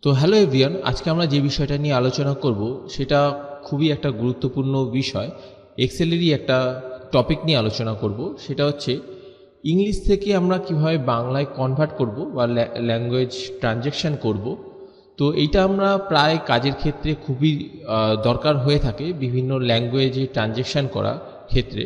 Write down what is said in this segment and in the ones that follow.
তো hello everyone, আজকে আমরা যে বিষয়টা নিয়ে আলোচনা করব সেটা খুবই একটা গুরুত্বপূর্ণ বিষয়। এক্সেলেরই একটা টপিক নিয়ে আলোচনা করব, সেটা হচ্ছে ইংলিশ থেকে আমরা কিভাবে বাংলায় কনভার্ট করব বা ল্যাঙ্গুয়েজ ট্রানজ্যাকশন করব। তো এইটা আমরা প্রায় কাজের ক্ষেত্রে খুবই দরকার হয়ে থাকে বিভিন্ন ল্যাঙ্গুয়েজে ট্রানজ্যাকশন করার ক্ষেত্রে।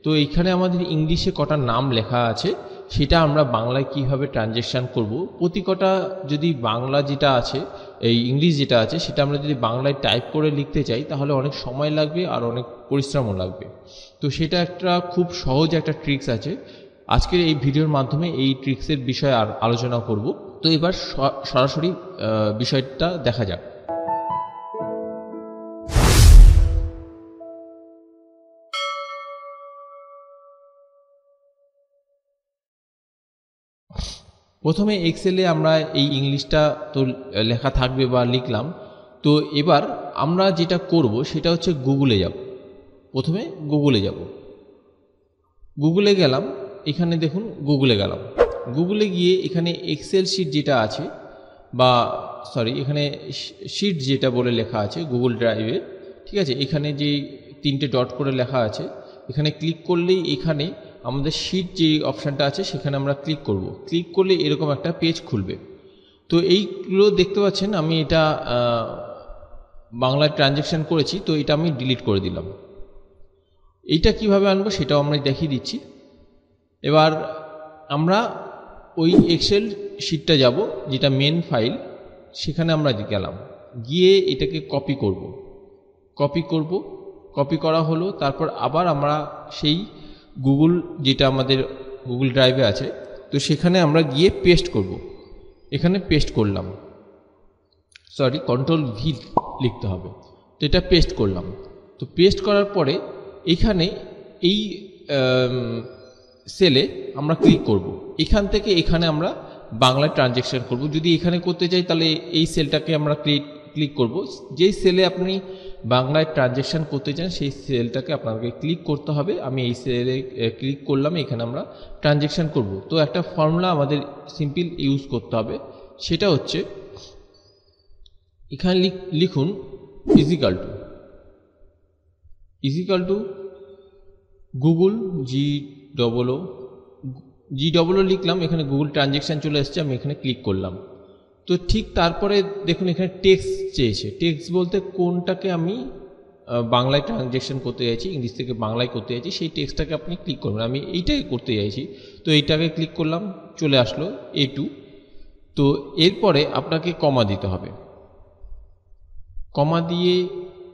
তো এইখানে আমাদের ইংলিশে কটা নাম লেখা আছে, সেটা আমরা বাংলায় কিভাবে ট্রানজ্যাকশন করব। প্রতি কটা যদি বাংলা যেটা আছে, এই ইংলিশ যেটা আছে সেটা আমরা যদি বাংলায় টাইপ করে লিখতে চাই তাহলে অনেক সময় লাগবে আর অনেক পরিশ্রমও লাগবে। তো সেটা একটা খুব সহজ একটা ট্রিক্স আছে। আজকের এই ভিডিওর মাধ্যমে এই ট্রিক্সের বিষয়ে আলোচনা করব। তো এবার সরাসরি বিষয়টা দেখা যাক। প্রথমে এক্সেলে আমরা এই ইংলিশটা তো লেখা থাকবে বা লিখলাম। তো এবার আমরা যেটা করব সেটা হচ্ছে গুগলে যাব। প্রথমে গুগলে যাব, গুগলে গেলাম, এখানে দেখুন গুগলে গেলাম। গুগলে গিয়ে এখানে এক্সেল শিট যেটা আছে বা এখানে শিট যেটা বলে লেখা আছে গুগল ড্রাইভে, ঠিক আছে, এখানে যে তিনটে ডট করে লেখা আছে এখানে ক্লিক করলেই এখানে আমাদের শিট যে অপশানটা আছে সেখানে আমরা ক্লিক করব। ক্লিক করলে এরকম একটা পেজ খুলবে। তো এইগুলো দেখতে পাচ্ছেন আমি এটা বাংলায় ট্রানজ্যাকশন করেছি, তো এটা আমি ডিলিট করে দিলাম। এইটা কিভাবে আনবো সেটাও আমরা দেখিয়ে দিচ্ছি। এবার আমরা ওই এক্সেল শিটটা যাব যেটা মেন ফাইল, সেখানে আমরা গেলাম, গিয়ে এটাকে কপি করব। কপি করা হলো, তারপর আবার আমরা সেই গুগল যেটা আমাদের গুগল ড্রাইভে আছে তো সেখানে আমরা গিয়ে পেস্ট করব। এখানে পেস্ট করলাম, কন্ট্রোল ভি লিখতে হবে। তো এটা পেস্ট করলাম। তো পেস্ট করার পরে এখানে এই সেলে আমরা ক্লিক করব। এখান থেকে এখানে আমরা বাংলায় ট্রানজ্যাকশন করব। যদি এখানে করতে চাই তাহলে এই সেলটাকে আমরা ক্লিক করব। যেই সেলে আপনি বাংলায় ট্রানজ্যাকশন করতে চান সেই সেলটাকে আপনাকে ক্লিক করতে হবে। আমি এই সেলে ক্লিক করলাম, এখানে আমরা ট্রানজ্যাকশন করব। তো একটা ফর্মুলা আমাদের সিম্পল ইউজ করতে হবে, সেটা হচ্ছে এখানে লিখুন ইজিক্যাল টু গুগল জি লিখলাম, এখানে গুগল ট্রানজ্যাকশন চলে এসছে, আমি এখানে ক্লিক করলাম। তো ঠিক তারপরে দেখুন এখানে টেক্সট চেয়েছে। টেক্সট বলতে কোনটাকে আমি বাংলায় ট্রানজ্যাকশন করতে চাইছি, ইংলিশ থেকে বাংলায় করতে চাইছি, সেই টেক্সটটাকে আপনি ক্লিক করবেন। আমি এইটাই করতে চাইছি, তো এইটাকে ক্লিক করলাম, চলে আসলো A2। তো এরপরে আপনাকে কমা দিতে হবে, কমা দিয়ে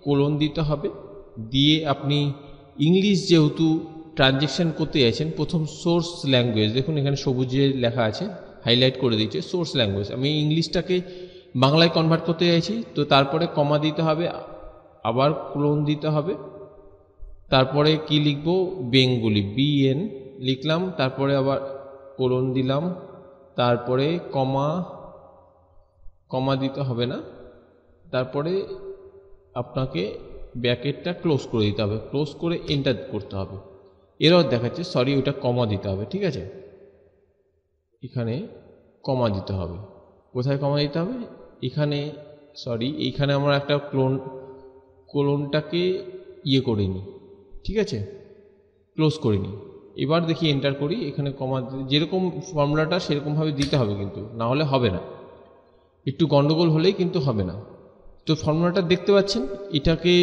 কোলন দিতে হবে, দিয়ে আপনি ইংলিশ যেহেতু ট্রানজ্যাকশন করতে চাইছেন, প্রথম সোর্স ল্যাঙ্গুয়েজ দেখুন এখানে সবুজে লেখা আছে, হাইলাইট করে দিচ্ছে সোর্স ল্যাঙ্গুয়েজ। আমি ইংলিশটাকে বাংলায় কনভার্ট করতে চাইছি, তো তারপরে কমা দিতে হবে, আবার কোলন দিতে হবে, তারপরে কি লিখবো বেঙ্গলি BN লিখলাম, তারপরে আবার কোলন দিলাম, তারপরে কমা দিতে হবে না, তারপরে আপনাকে ব্র্যাকেটটা ক্লোজ করে দিতে হবে, ক্লোজ করে এন্টার করতে হবে। এরর দেখাচ্ছে, ওটা কমা দিতে হবে, ঠিক আছে, এখানে কমা দিতে হবে। কোথায় কমা দিতে হবে? এখানে এইখানে আমরা একটা কোলনটাকে করে নিই, ঠিক আছে, ক্লোজ করে নিই। এবার দেখি এন্টার করি, এখানে কমা যেরকম ফর্মুলাটা সেরকমভাবে দিতে হবে, কিন্তু না হলে হবে না, একটু গন্ডগোল হলেই কিন্তু হবে না। তো ফর্মুলাটা দেখতে পাচ্ছেন, এটাকে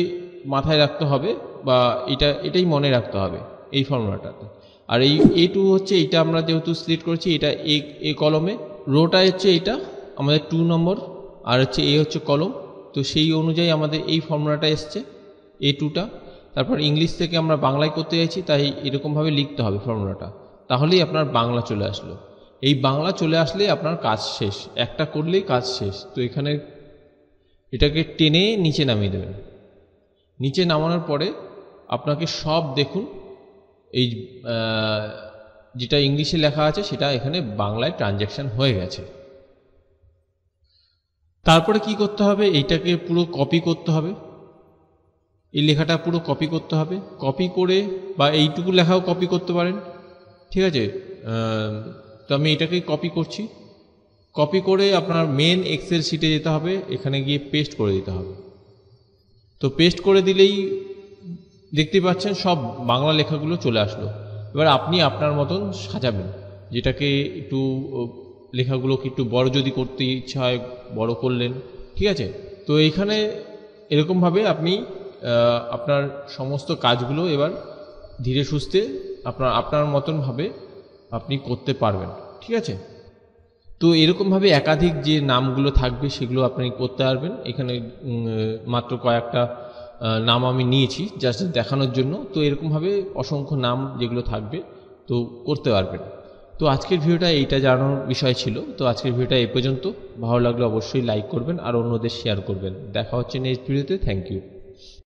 মাথায় রাখতে হবে বা এটাই মনে রাখতে হবে এই ফর্মুলাটাতে। আর এই A2 হচ্ছে এটা আমরা যেহেতু সিলেক্ট করেছি, এটা এ কলমে, রোটা হচ্ছে এটা আমাদের 2 নম্বর, আর হচ্ছে A হচ্ছে কলম। তো সেই অনুযায়ী আমাদের এই ফর্মুলাটা এসছে A2টা। তারপর ইংলিশ থেকে আমরা বাংলায় করতে চাইছি, তাই এরকমভাবে লিখতে হবে ফর্মুলাটা, তাহলেই আপনার বাংলা চলে আসলো। এই বাংলা চলে আসলে আপনার কাজ শেষ, একটা করলেই কাজ শেষ। তো এখানে এটাকে টেনে নিচে নামিয়ে দেবেন। নিচে নামানোর পরে আপনাকে সব দেখুন এই যেটা ইংলিশে লেখা আছে সেটা এখানে বাংলায় ট্রানজ্যাকশন হয়ে গেছে। তারপরে কি করতে হবে, এইটাকে পুরো কপি করতে হবে, এই লেখাটা পুরো কপি করতে হবে। কপি করে বা এইটুকু লেখাও কপি করতে পারেন, ঠিক আছে। তো আমি এটাকেই কপি করছি। কপি করে আপনার মেন এক্সেল শিটে যেতে হবে, এখানে গিয়ে পেস্ট করে দিতে হবে। তো পেস্ট করে দিলেই দেখতে পাচ্ছেন সব বাংলা লেখাগুলো চলে আসলো। এবার আপনি আপনার মতন সাজাবেন, যেটাকে একটু লেখাগুলোকে একটু বড় যদি করতে ইচ্ছা হয় বড় করলেন, ঠিক আছে। তো এইখানে এরকমভাবে আপনি আপনার সমস্ত কাজগুলো এবার ধীরে সুস্থে আপনার মতনভাবে আপনি করতে পারবেন, ঠিক আছে। তো এরকমভাবে একাধিক যে নামগুলো থাকবে সেগুলো আপনি করতে পারবেন। এখানে মাত্র কয়েকটা নাম আমি নিয়েছি জাস্ট দেখানোর জন্য। তো এরকমভাবে অসংখ্য নাম যেগুলো থাকবে তো করতে পারবেন। তো আজকের ভিডিওটা এইটা জানানোর বিষয় ছিল। তো আজকের ভিডিওটা এই পর্যন্ত। ভালো লাগলে অবশ্যই লাইক করবেন আর অন্যদের শেয়ার করবেন। দেখা হচ্ছে নেক্সট ভিডিওতে। Thank you.